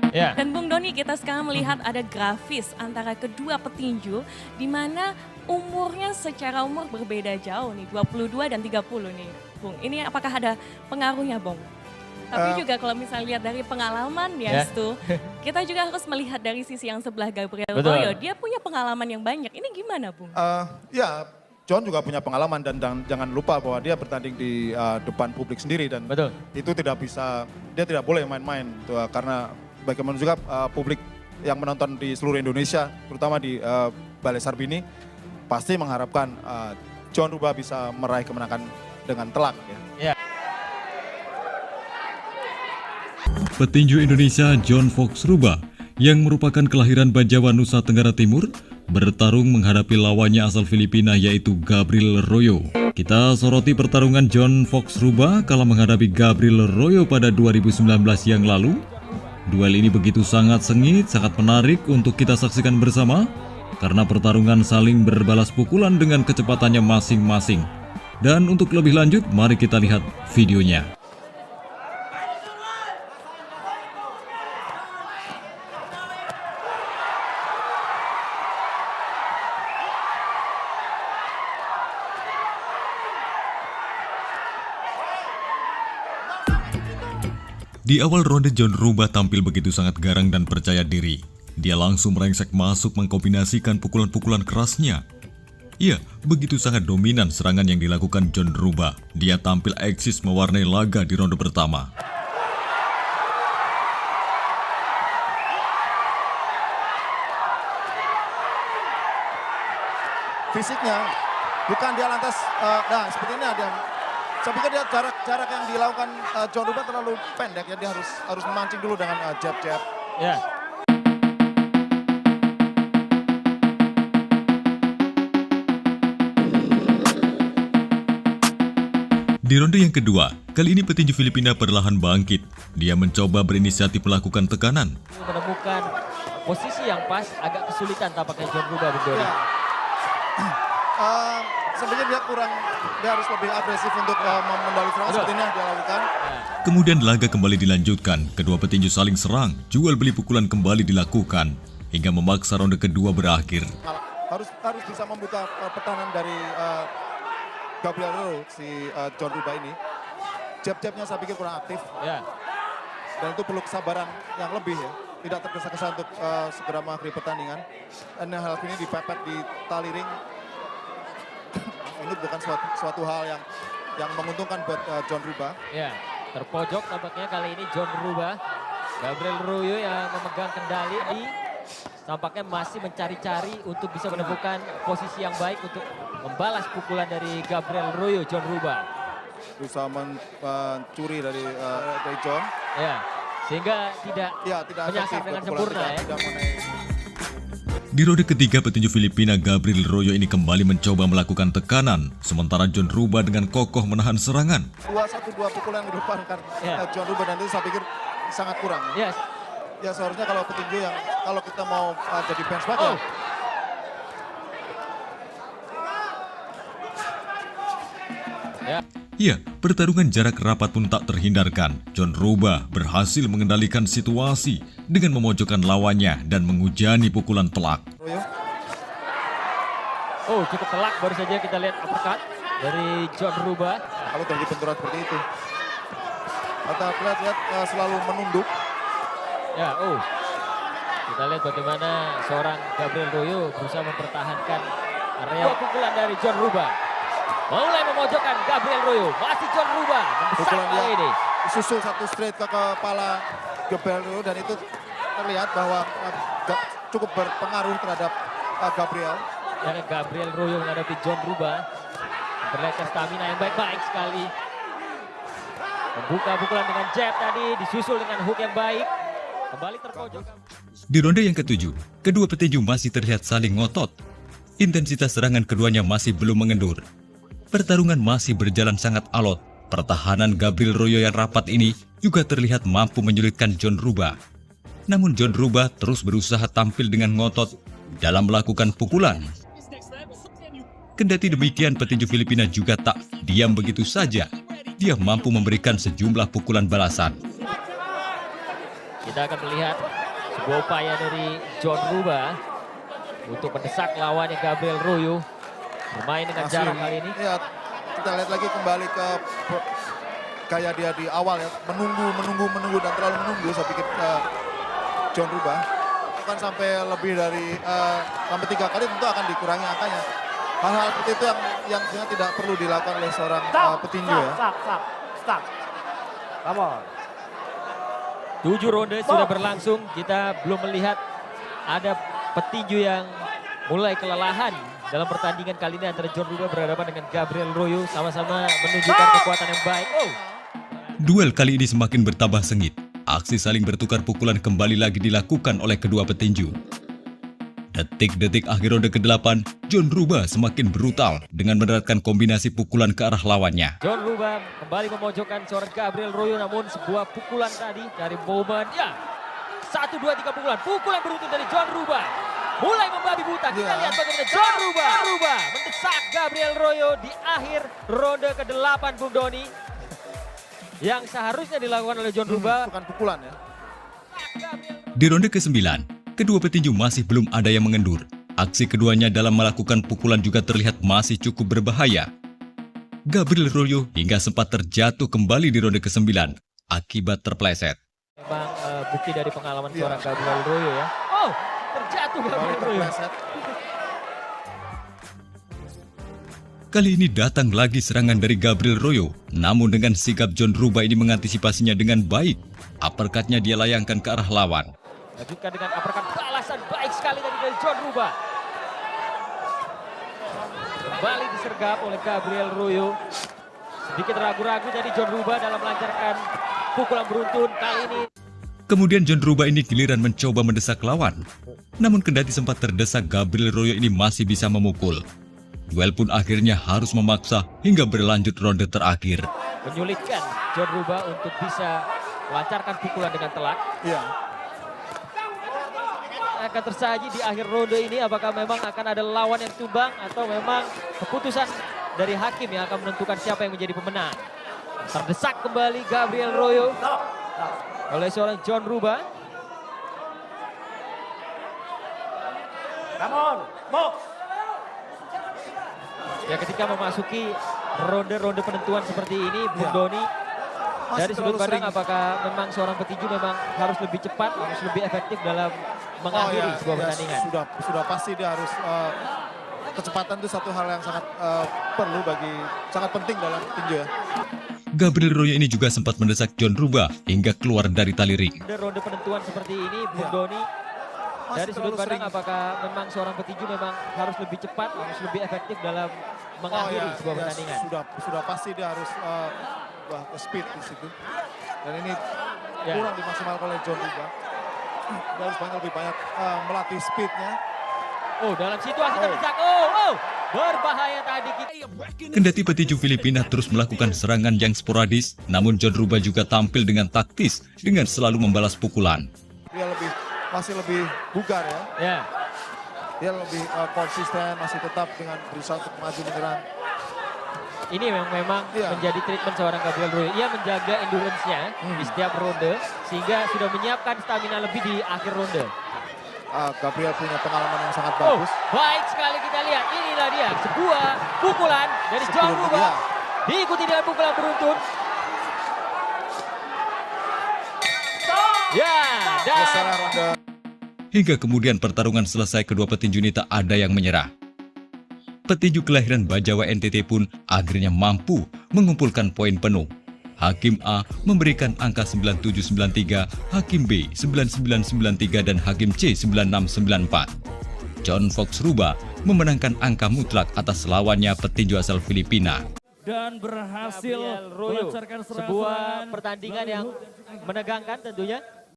Ya. Dan Bung Doni, kita sekarang melihat ada grafis antara kedua petinju di mana umurnya secara umur berbeda jauh nih, 22 dan 30 nih, Bung. Ini apakah ada pengaruhnya, Bung? Tapi juga kalau misalnya lihat dari pengalaman ya, Stu, kita juga harus melihat dari sisi yang sebelah Gabriel Royo. Dia punya pengalaman yang banyak. Ini gimana, Bung? Ya, John juga punya pengalaman dan jangan lupa bahwa dia bertanding di depan publik sendiri dan itu tidak bisa, dia tidak boleh main-main karena bagaimana juga publik yang menonton di seluruh Indonesia, terutama di Balai Sarbini, pasti mengharapkan John Ruba bisa meraih kemenangan dengan telak. Ya. Petinju Indonesia John Fox Ruba yang merupakan kelahiran Bajawa, Nusa Tenggara Timur bertarung menghadapi lawannya asal Filipina yaitu Gabriel Royo. Kita soroti pertarungan John Fox Ruba kala menghadapi Gabriel Royo pada 2019 yang lalu. Duel ini begitu sangat sengit, sangat menarik untuk kita saksikan bersama karena pertarungan saling berbalas pukulan dengan kecepatannya masing-masing. Dan untuk lebih lanjut, mari kita lihat videonya. Di awal ronde John Ruba tampil begitu sangat garang dan percaya diri. Dia langsung merengsek masuk mengkombinasikan pukulan-pukulan kerasnya. Iya, begitu sangat dominan serangan yang dilakukan John Ruba. Dia tampil eksis mewarnai laga di ronde pertama. Fisiknya, bukan dia lantas, nah seperti ini ada. Saya pikir dia jarak yang dilakukan John Ruba terlalu pendek ya, dia harus memancing dulu dengan jab-jab. Ya. Di ronde yang kedua, kali ini petinju Filipina perlahan bangkit. Dia mencoba berinisiatif melakukan tekanan. Menemukan posisi yang pas, agak kesulitan tampaknya John Ruba berdiri. Ya. Sebenarnya dia harus lebih agresif untuk mendalui serangan seperti ini yang dia lakukan. Kemudian laga kembali dilanjutkan, kedua petinju saling serang, jual beli pukulan kembali dilakukan, hingga memaksa ronde kedua berakhir. Harus bisa membuka pertahanan dari Gabriel Royo, si John Ruba ini. Jab-jabnya saya pikir kurang aktif. Ya. Dan itu perlu kesabaran yang lebih ya. Tidak tergesa-gesa untuk segera mengakhiri pertandingan. Dan hal ini dipepet di tali ring. Ini bukan suatu hal yang menguntungkan buat John Ruba. Ya, terpojok tampaknya kali ini John Ruba. Gabriel Royo yang memegang kendali tampaknya masih mencari-cari untuk bisa menemukan posisi yang baik untuk membalas pukulan dari Gabriel Royo, John Ruba. Berusaha mencuri dari John. Ya, sehingga tidak menyasar dengan sempurna ya. Di ronde ketiga, petinju Filipina Gabriel Royo ini kembali mencoba melakukan tekanan, sementara John Ruba dengan kokoh menahan serangan. Dua pukulan yang didepankan John Ruba dan itu saya pikir sangat kurang. Yes. Ya seharusnya kalau petinju yang kalau kita mau jadi benchmark Ya, pertarungan jarak rapat pun tak terhindarkan. John Ruba berhasil mengendalikan situasi dengan memojokkan lawannya dan menghujani pukulan telak. Oh, cukup telak, baru saja kita lihat uppercut dari John Ruba. Kalau terjadi benturan seperti itu, kita lihat selalu menunduk. Ya, kita lihat bagaimana seorang Gabriel Royo berusaha mempertahankan area pukulan dari John Ruba. Mulai memojokkan Gabriel Royo, masih John Ruba membesar kali ini. Susul satu straight ke kepala Gabriel Royo dan itu terlihat bahwa cukup berpengaruh terhadap Gabriel. Dan Gabriel Royo menghadapi John Ruba, memperlihatkan stamina yang baik-baik sekali. Membuka pukulan dengan jab tadi, disusul dengan hook yang baik. Kembali terpojok. Di ronde yang ketujuh, kedua petinju masih terlihat saling ngotot. Intensitas serangan keduanya masih belum mengendur. Pertarungan masih berjalan sangat alot. Pertahanan Gabriel Royo yang rapat ini juga terlihat mampu menyulitkan John Ruba. Namun John Ruba terus berusaha tampil dengan ngotot dalam melakukan pukulan. Kendati demikian, petinju Filipina juga tak diam begitu saja. Dia mampu memberikan sejumlah pukulan balasan. Kita akan melihat Sebuah upaya dari John Ruba untuk mendesak lawannya Gabriel Royo. Bermain dengan jarak kali ini. Ya, kita lihat lagi kembali ke kayak dia di awal ya, menunggu dan terlalu menunggu. Saya pikir John Ruba akan sampai lebih dari sampai 3 kali tentu akan dikurangi angkanya. Hal-hal seperti itu yang sebenarnya tidak perlu dilakukan oleh seorang petinju ya. Stop. Come on. 7 ronde sudah berlangsung, kita belum melihat ada petinju yang mulai kelelahan dalam pertandingan kali ini antara John Ruba berhadapan dengan Gabriel Royo, sama-sama menunjukkan kekuatan yang baik. Duel kali ini semakin bertambah sengit. Aksi saling bertukar pukulan kembali lagi dilakukan oleh kedua petinju. Detik-detik akhir ronde ke-8, John Ruba semakin brutal dengan menerapkan kombinasi pukulan ke arah lawannya. John Ruba kembali memojokkan seorang Gabriel Royo, namun sebuah pukulan tadi dari momen, ya, 1, 2, 3 pukulan beruntun dari John Ruba. Mulai membabi buta, kita lihat bagaimana John Ruba mendesak Gabriel Royo di akhir ronde ke-8, Bung Doni. Yang seharusnya dilakukan oleh John Ruba. Bukan pukulan ya. Di ronde ke-9, kedua petinju masih belum ada yang mengendur. Aksi keduanya dalam melakukan pukulan juga terlihat masih cukup berbahaya. Gabriel Royo hingga sempat terjatuh kembali di ronde ke-9 akibat terpleset. Memang bukti dari pengalaman seorang Gabriel Royo ya. Oh, terjatuh Gabriel Royo. Kali ini datang lagi serangan dari Gabriel Royo, namun dengan sikap John Ruba ini mengantisipasinya dengan baik. Uppercut-nya dia layangkan ke arah lawan. Lanjutkan dengan uppercut balasan baik sekali dari John Ruba. Kembali disergap oleh Gabriel Royo. Sedikit ragu-ragu jadi John Ruba dalam melancarkan pukulan beruntun kali ini. Kemudian John Ruba ini giliran mencoba mendesak lawan. Namun kendati sempat terdesak, Gabriel Royo ini masih bisa memukul. Duel pun akhirnya harus memaksa hingga berlanjut ronde terakhir. Menyulitkan John Ruba untuk bisa melancarkan pukulan dengan telak. Iya. Akan tersaji di akhir ronde ini apakah memang akan ada lawan yang tumbang atau memang keputusan dari hakim yang akan menentukan siapa yang menjadi pemenang. Terdesak kembali Gabriel Royo oleh seorang John Ruba. Come on, move. Ya, ketika memasuki ronde-ronde penentuan seperti ini, Bung Doni, dari sudut pandang apakah memang seorang petinju memang harus lebih cepat, harus lebih efektif dalam mengakhiri sebuah pertandingan? Sudah pasti dia harus kecepatan itu satu hal yang sangat sangat penting dalam tinju ya. Gabriel Royo ini juga sempat mendesak John Ruba hingga keluar dari tali ring. Ronde penentuan seperti ini, Bung Doni, dari sudut pandang apakah memang seorang petinju memang harus lebih cepat, harus lebih efektif dalam mengakhiri sebuah pertandingan? Sudah pasti dia harus ke speed di situ. Dan ini kurang dimaksimalkan oleh John Ruba. Dia harus lebih banyak melatih speednya. Oh, dalam situasi terdesak. Berbahaya tadi kita. Kendati petinju Filipina terus melakukan serangan yang sporadis, namun John Ruba juga tampil dengan taktis dengan selalu membalas pukulan. Dia masih lebih bugar ya. Ya. Dia lebih konsisten, masih tetap dengan berusaha untuk maju menyerang. Ini memang menjadi treatment seorang Gabriel Royo. Ia menjaga endurance-nya di setiap ronde sehingga sudah menyiapkan stamina lebih di akhir ronde. Gabriel punya pengalaman yang sangat bagus. Baik sekali kita lihat. Inilah dia sebuah pukulan dari John Ruba. Diikuti dengan pukulan beruntun. Ya, dan hingga kemudian pertarungan selesai, kedua petinju ini tak ada yang menyerah. Petinju kelahiran Bajawa NTT pun akhirnya mampu mengumpulkan poin penuh. Hakim A memberikan angka 9793, Hakim B 9993 dan Hakim C 9694. John Fox Ruba memenangkan angka mutlak atas lawannya petinju asal Filipina. Dan berhasil melancarkan serangan. Sebuah pertandingan yang menegangkan tentunya.